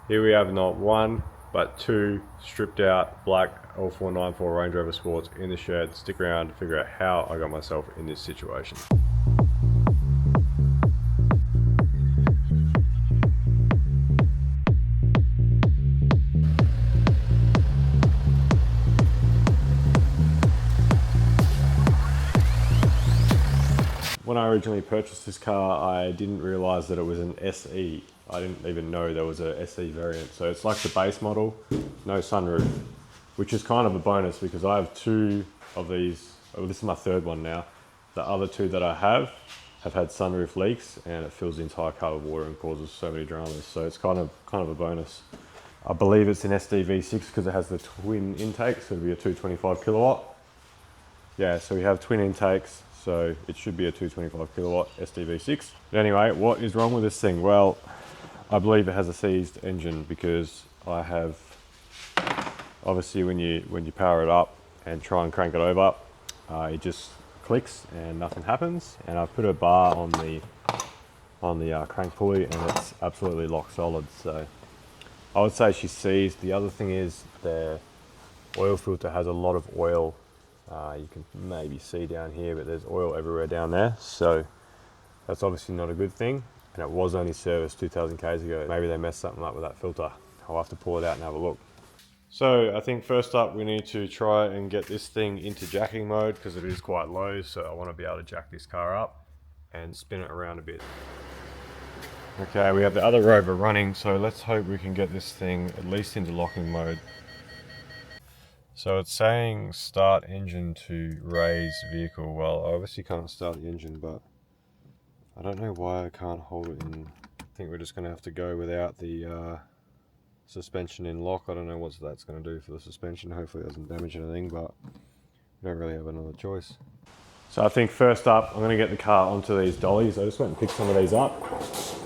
Here we have not one, but two stripped out black L494 Range Rover Sports in the shed. Stick around to figure out how I got myself in this situation. When I originally purchased this car, I didn't realize that it was an SE. I didn't even know there was a SE variant. So it's like the base model, no sunroof, which is kind of a bonus because I have two of these. Oh, this is my third one now. The other two that I have had sunroof leaks, and it fills the entire car with water and causes so many dramas. So it's kind of a bonus. I believe it's an SDV6 because it has the twin intakes, so it'll be a 225 kilowatt. Yeah, so we have twin intakes, so it should be a 225 kilowatt SDV6. But anyway, what is wrong with this thing? Well, I believe it has a seized engine because I have, obviously when you power it up and try and crank it over, it just clicks and nothing happens. And I've put a bar on the crank pulley and it's absolutely lock solid. So I would say she's seized. The other thing is the oil filter has a lot of oil. You can maybe see down here, but there's oil everywhere down there. So that's obviously not a good thing. And it was only serviced 2,000 Ks ago. Maybe they messed something up with that filter. I'll have to pull it out and have a look. So I think first up we need to try and get this thing into jacking mode because it is quite low. So I want to be able to jack this car up and spin it around a bit. Okay, we have the other Rover running. So let's hope we can get this thing at least into locking mode. So it's saying start engine to raise vehicle. Well, I obviously can't start the engine, but I don't know why I can't hold it in. I think we're just going to have to go without the suspension in lock. I don't know what that's going to do for the suspension. Hopefully it doesn't damage anything, but we don't really have another choice. So I think first up, I'm going to get the car onto these dollies. I just went and picked some of these up.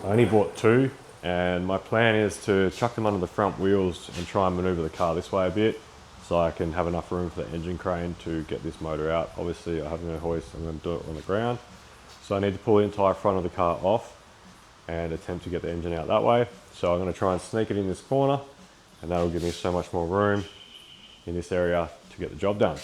I only bought two, and my plan is to chuck them under the front wheels and try and maneuver the car this way a bit, so I can have enough room for the engine crane to get this motor out. Obviously I have no hoist, I'm going to do it on the ground. So I need to pull the entire front of the car off and attempt to get the engine out that way. So I'm going to try and sneak it in this corner, and that'll give me so much more room in this area to get the job done.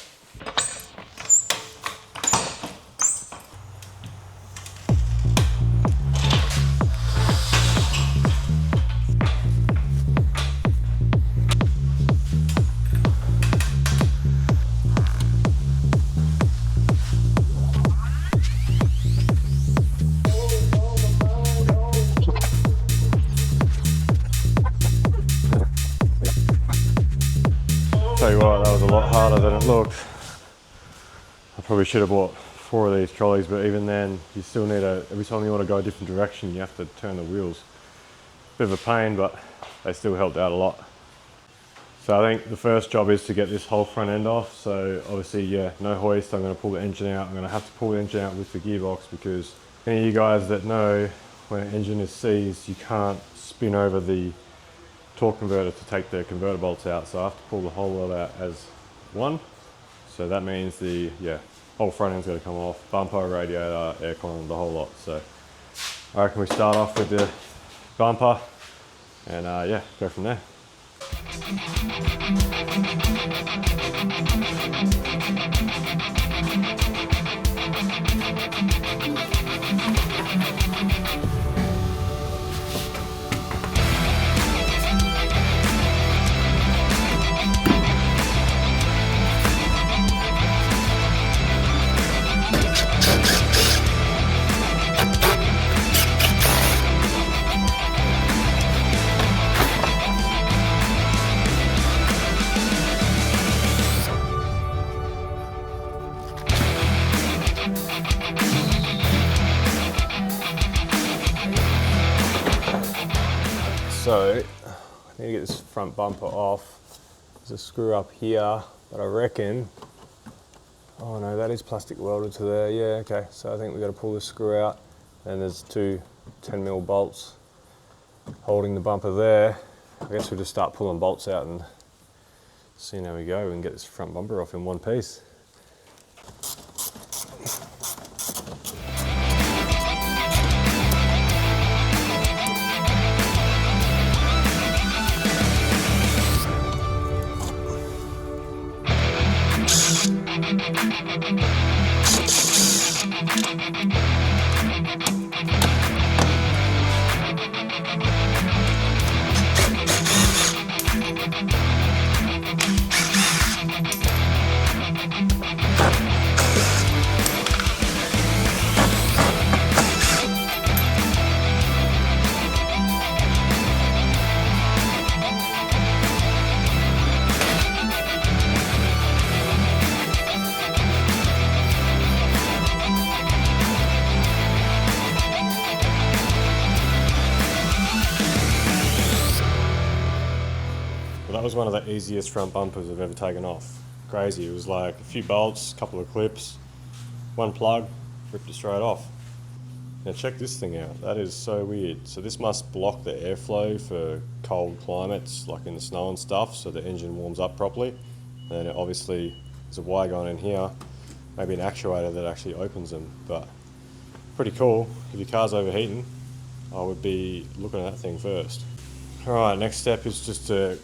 Tell you what, that was a lot harder than it looked. I probably should have bought 4 of these trolleys, but even then, you still need every time you want to go a different direction, you have to turn the wheels. Bit of a pain, but they still helped out a lot. So I think the first job is to get this whole front end off. So obviously, yeah, no hoist. I'm going to pull the engine out. I'm going to have to pull the engine out with the gearbox because any of you guys that know when an engine is seized, you can't spin over the torque converter to take the converter bolts out, so I have to pull the whole lot out as one. So that means the whole front end's got to come off, bumper, radiator, aircon, the whole lot. So I reckon we start off with the bumper and yeah, go from there. So I need to get this front bumper off. There's a screw up here, but I reckon, oh no, that is plastic welded to there. Yeah, okay. So I think we've got to pull this screw out, and there's two 10mm bolts holding the bumper there. I guess we'll just start pulling bolts out and see how we go. We can get this front bumper off in one piece. Well, that was one of the easiest front bumpers I've ever taken off. Crazy. It was like a few bolts, a couple of clips, one plug, ripped it straight off. Now check this thing out. That is so weird. So this must block the airflow for cold climates, like in the snow and stuff, so the engine warms up properly. And obviously there's a wire going in here, maybe an actuator that actually opens them. But pretty cool. If your car's overheating, I would be looking at that thing first. All right, next step is just to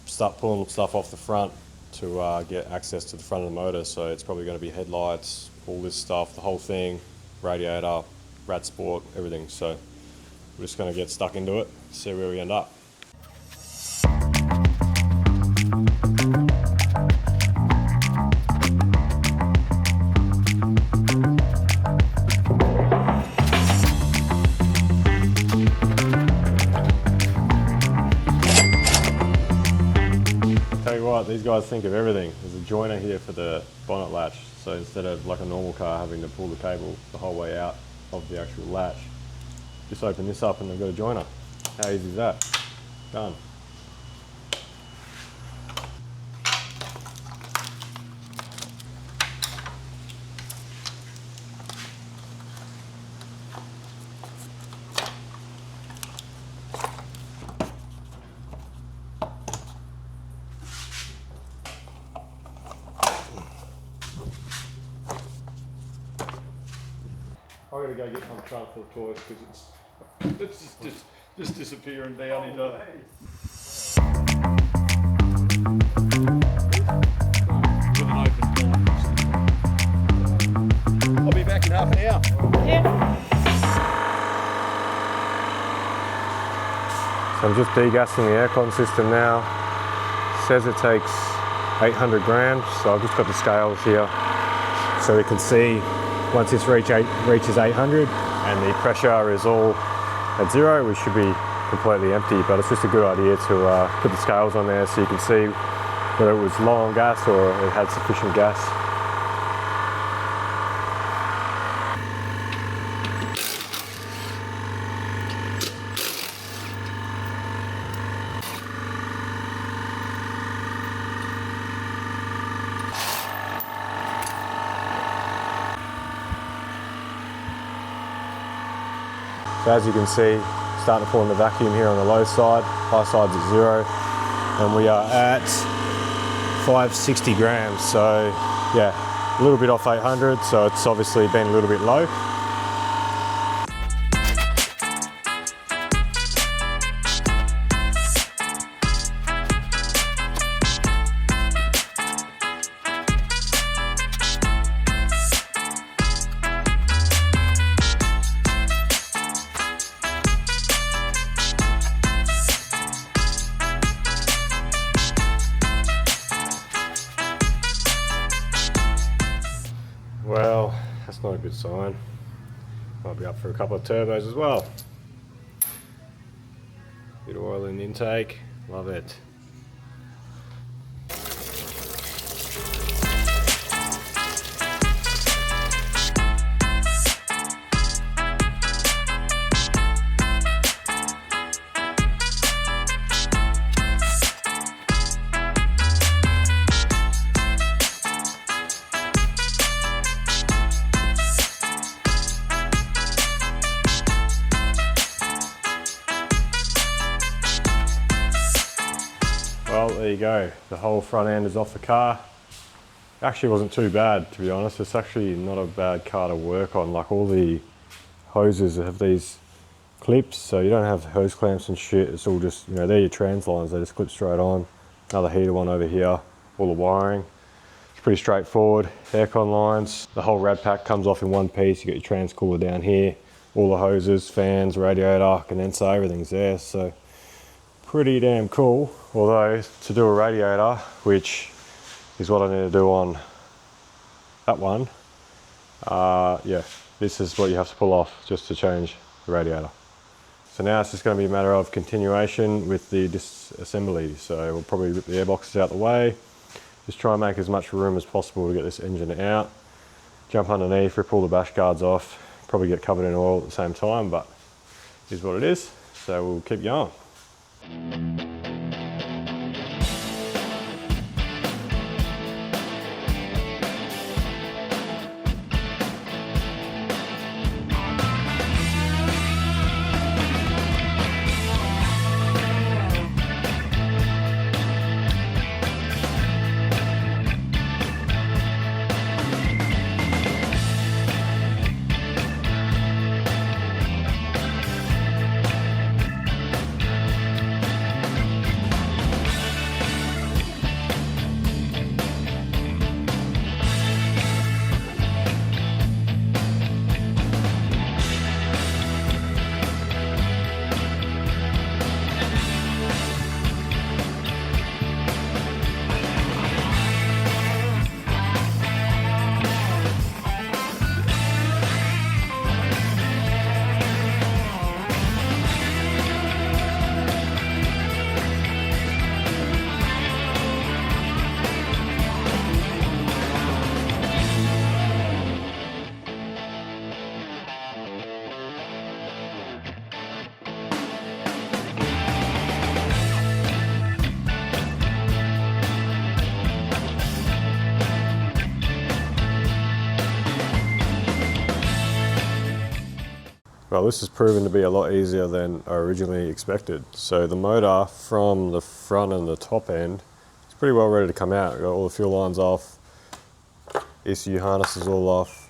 start pulling stuff off the front to get access to the front of the motor. So it's probably going to be headlights, all this stuff, the whole thing, radiator, rat sport, everything. So we're just going to get stuck into it, see where we end up. Tell you what, these guys think of everything. There's a joiner here for the bonnet latch. So instead of like a normal car having to pull the cable the whole way out of the actual latch, just open this up and they've got a joiner. How easy is that? Done. I gotta go get my trunk for the toys because it's just disappearing down into. I'll be back in half an hour. Yeah. So I'm just degassing the aircon system now. Says it takes 800 grams, so I've just got the scales here so we can see once this reaches 800 and the pressure is all at zero, we should be completely empty. But it's just a good idea to put the scales on there so you can see whether it was low on gas or it had sufficient gas. So as you can see, starting to pull in the vacuum here on the low side, high side's at zero, and we are at 560 grams. So yeah, a little bit off 800, so it's obviously been a little bit low. Well, that's not a good sign. Might be up for a couple of turbos as well. Bit of oil in the intake, love it. Well, there you go. The whole front end is off the car. Actually wasn't too bad, to be honest. It's actually not a bad car to work on. Like, all the hoses have these clips, so you don't have hose clamps and shit. It's all just, you know, they're your trans lines. They just clip straight on. Another heater one over here. All the wiring. It's pretty straightforward. Aircon lines. The whole rad pack comes off in one piece. You got your trans cooler down here. All the hoses, fans, radiator, condenser, everything's there. So pretty damn cool. Although to do a radiator, which is what I need to do on that one, yeah, this is what you have to pull off just to change the radiator. So now it's just going to be a matter of continuation with the disassembly. So we'll probably rip the airboxes out the way, just try and make as much room as possible to get this engine out, jump underneath, rip all the bash guards off, probably get covered in oil at the same time, but it is what it is. So we'll keep going. Well, this has proven to be a lot easier than I originally expected. So the motor from the front and the top end is pretty well ready to come out. We've got all the fuel lines off, ECU harness is all off,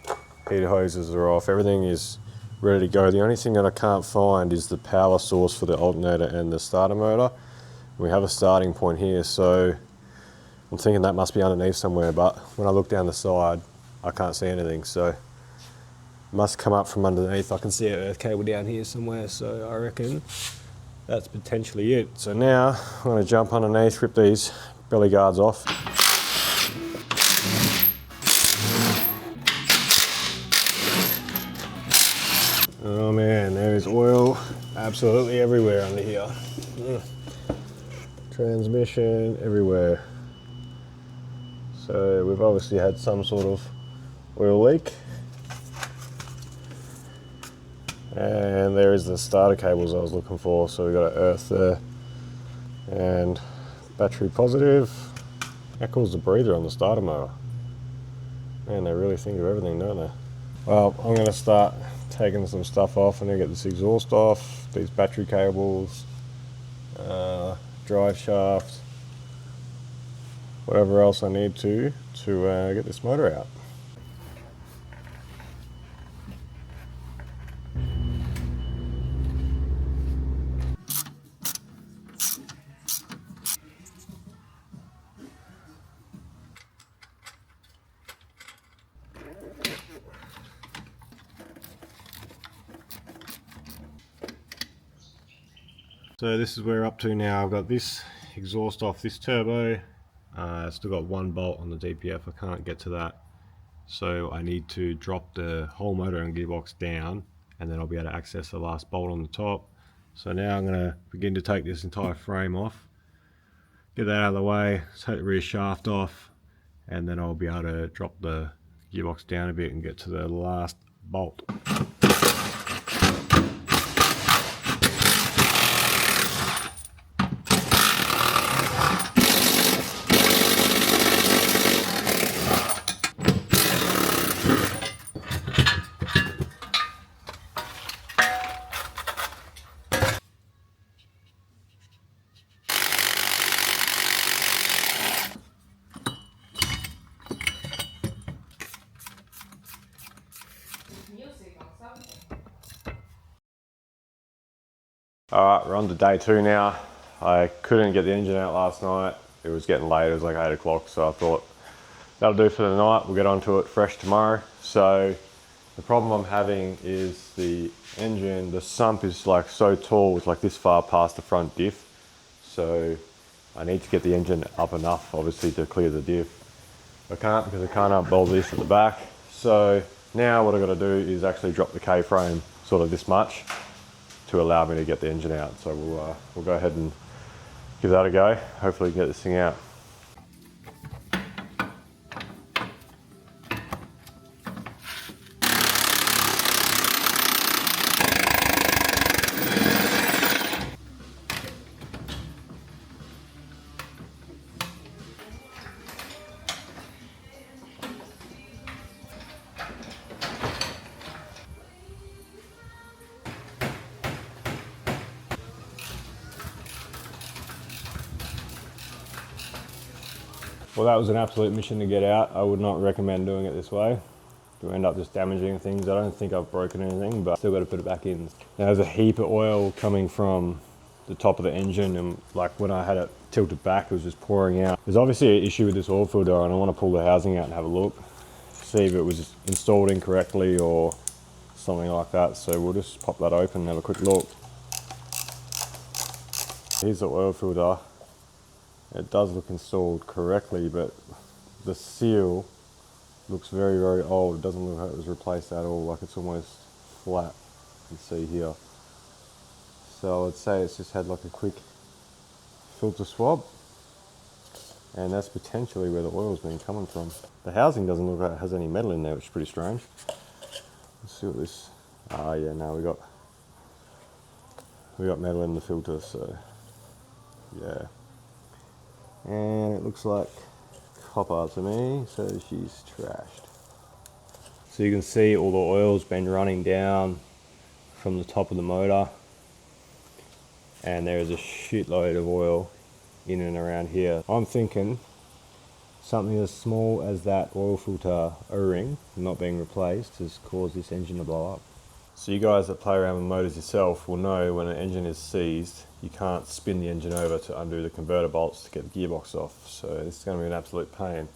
heater hoses are off, everything is ready to go. The only thing that I can't find is the power source for the alternator and the starter motor. We have a starting point here, so I'm thinking that must be underneath somewhere, but when I look down the side, I can't see anything, so it must come up from underneath. I can see an earth cable down here somewhere, so I reckon that's potentially it. So now I'm going to jump underneath, rip these belly guards off. Oh man, there is oil absolutely everywhere under here. Transmission everywhere. So we've obviously had some sort of oil leak. And there is the starter cables I was looking for. So we've got an earth there and battery positive. How cool is the breather on the starter motor? Man, they really think of everything, don't they? Well, I'm going to start taking some stuff off. I need to get this exhaust off, these battery cables, drive shaft, whatever else I need to get this motor out. So this is where we're up to now. I've got this exhaust off this turbo. I've still got one bolt on the DPF. I can't get to that. So I need to drop the whole motor and gearbox down, and then I'll be able to access the last bolt on the top. So now I'm going to begin to take this entire frame off, get that out of the way, take the rear shaft off, and then I'll be able to drop the gearbox down a bit and get to the last bolt. Alright, we're on to day 2 now. I couldn't get the engine out last night. It was getting late, it was like 8 o'clock, so I thought that'll do for the night. We'll get onto it fresh tomorrow. So the problem I'm having is the engine, the sump is like so tall, it's like this far past the front diff. So I need to get the engine up enough, obviously, to clear the diff. I can't, because I can't unbolt this at the back. So now what I've got to do is actually drop the K-frame sort of this much to allow me to get the engine out. So we'll go ahead and give that a go. Hopefully get this thing out. Well, that was an absolute mission to get out. I would not recommend doing it this way. You end up just damaging things. I don't think I've broken anything, but still got to put it back in. Now, there's a heap of oil coming from the top of the engine, and like when I had it tilted back, it was just pouring out. There's obviously an issue with this oil filter, and I want to pull the housing out and have a look, see if it was installed incorrectly or something like that. So we'll just pop that open and have a quick look. Here's the oil filter. It does look installed correctly, but the seal looks very, very old. It doesn't look like it was replaced at all, like it's almost flat, you can see here. So I'd say it's just had like a quick filter swab, and that's potentially where the oil's been coming from. The housing doesn't look like it has any metal in there, which is pretty strange. Let's see what this, yeah, no, we got metal in the filter, so yeah. And it looks like copper to me, so she's trashed. So you can see all the oil's been running down from the top of the motor, and there is a shitload of oil in and around here. I'm thinking something as small as that oil filter O-ring not being replaced has caused this engine to blow up. So you guys that play around with motors yourself will know when an engine is seized, you can't spin the engine over to undo the converter bolts to get the gearbox off. So this is going to be an absolute pain, and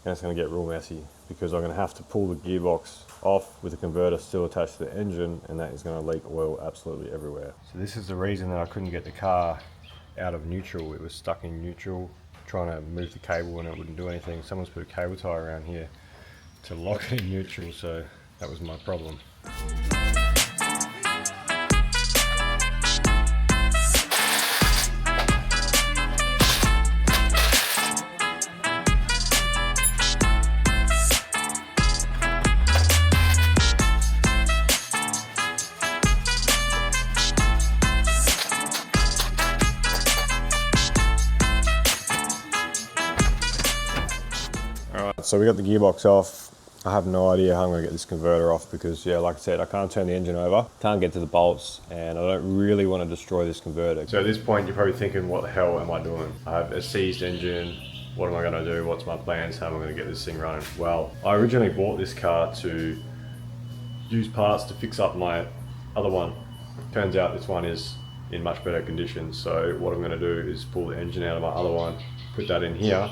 it's going to get real messy because I'm going to have to pull the gearbox off with the converter still attached to the engine, and that is going to leak oil absolutely everywhere. So this is the reason that I couldn't get the car out of neutral. It was stuck in neutral, trying to move the cable and it wouldn't do anything. Someone's put a cable tie around here to lock it in neutral, so that was my problem. So we got the gearbox off. I have no idea how I'm going to get this converter off because, yeah, like I said, I can't turn the engine over, can't get to the bolts, and I don't really want to destroy this converter. So at this point, you're probably thinking, what the hell am I doing? I have a seized engine. What am I going to do? What's my plans? How am I going to get this thing running? Well, I originally bought this car to use parts to fix up my other one. Turns out this one is in much better condition. So what I'm going to do is pull the engine out of my other one, put that in here,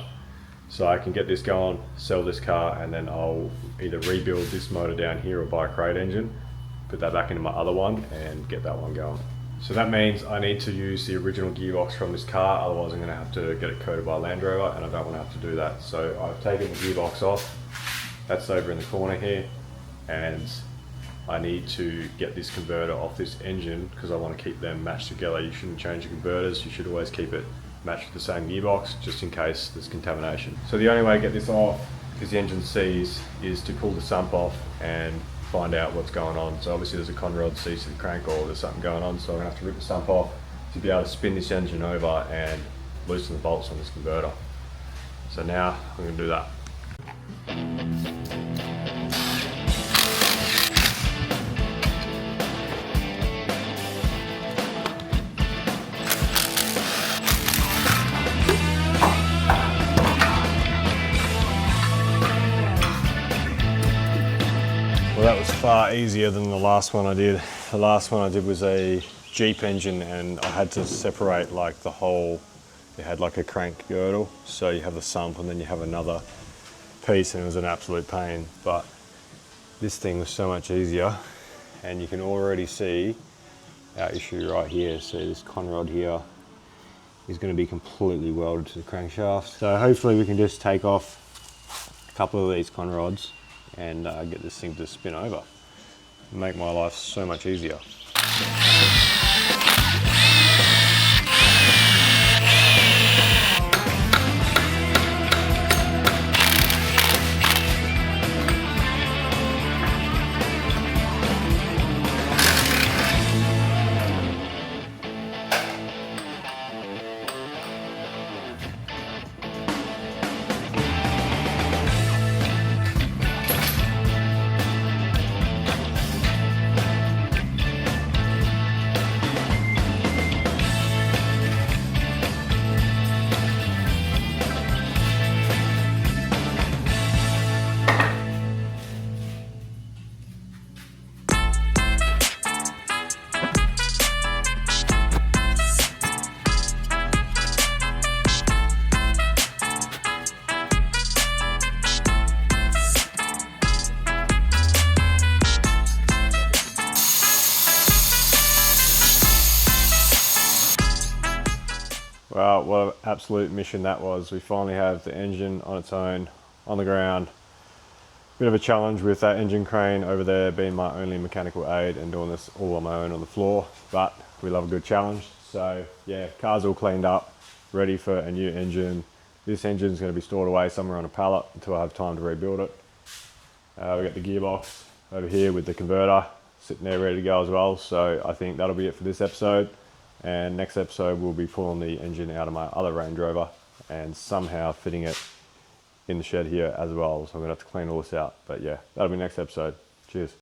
so I can get this going, sell this car, and then I'll either rebuild this motor down here or buy a crate engine, put that back into my other one and get that one going. So that means I need to use the original gearbox from this car, otherwise I'm going to have to get it coated by Land Rover, and I don't want to have to do that. So I've taken the gearbox off, that's over in the corner here, and I need to get this converter off this engine because I want to keep them matched together. You shouldn't change the converters, you should always keep it matched with the same gearbox just in case there's contamination. So the only way to get this off, because the engine's seized, is to pull the sump off and find out what's going on. So obviously there's a con rod seized to the crank, or there's something going on, so I'm going to have to rip the sump off to be able to spin this engine over and loosen the bolts on this converter. So now I'm going to do that. Well, that was far easier than the last one I did. The last one I did was a Jeep engine, and I had to separate like the whole, it had like a crank girdle, so you have the sump and then you have another piece, and it was an absolute pain. But this thing was so much easier, and you can already see our issue right here. See, this con rod here is going to be completely welded to the crankshaft. So hopefully we can just take off a couple of these con rods and get this thing to spin over and make my life so much easier. Well, what an absolute mission that was. We finally have the engine on its own, on the ground. Bit of a challenge with that engine crane over there being my only mechanical aid and doing this all on my own on the floor, but we love a good challenge. So yeah, car's all cleaned up, ready for a new engine. This engine's going to be stored away somewhere on a pallet until I have time to rebuild it. We got the gearbox over here with the converter sitting there ready to go as well. So I think that'll be it for this episode. And next episode we'll be pulling the engine out of my other Range Rover and somehow fitting it in the shed here as well. So I'm gonna have to clean all this out. But yeah, that'll be next episode. Cheers.